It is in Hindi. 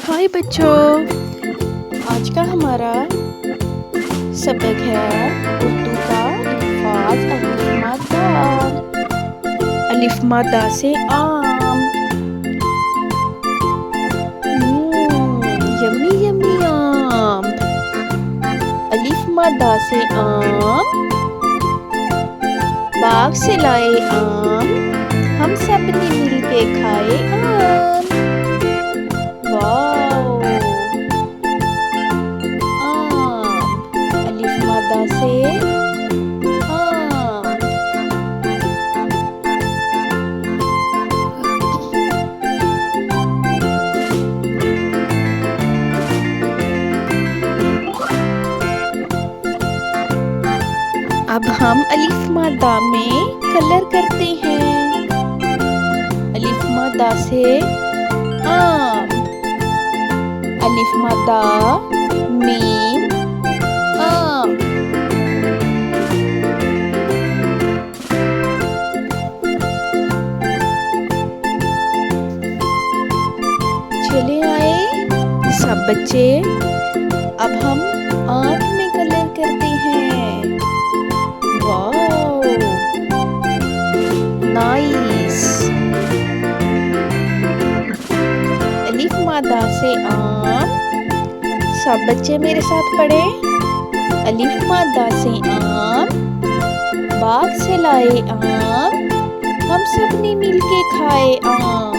हाय बच्चों, आज का हमारा सबक है उर्दू का अल्फाज अलिफ मादा से आम। यम्मी यम्मी आम। अलिफ मादा से आम, बाग से लाए आम, हम सब ने मिल के खाए आम। वाओ, आम। अलिफ मादा से आम। अब हम अलिफ मादा में कलर करते हैं। अलिफ मादा से आम। अलिफ मादा मीम आम। चले आए सब बच्चे, अब हम आँख में कलर करते हैं। Wow, nice. अलिफ मादा से आम, सब बच्चे मेरे साथ पढ़े। अलिफ मादा से आम, बाग से लाए आम, हम सब ने मिलके खाए आम।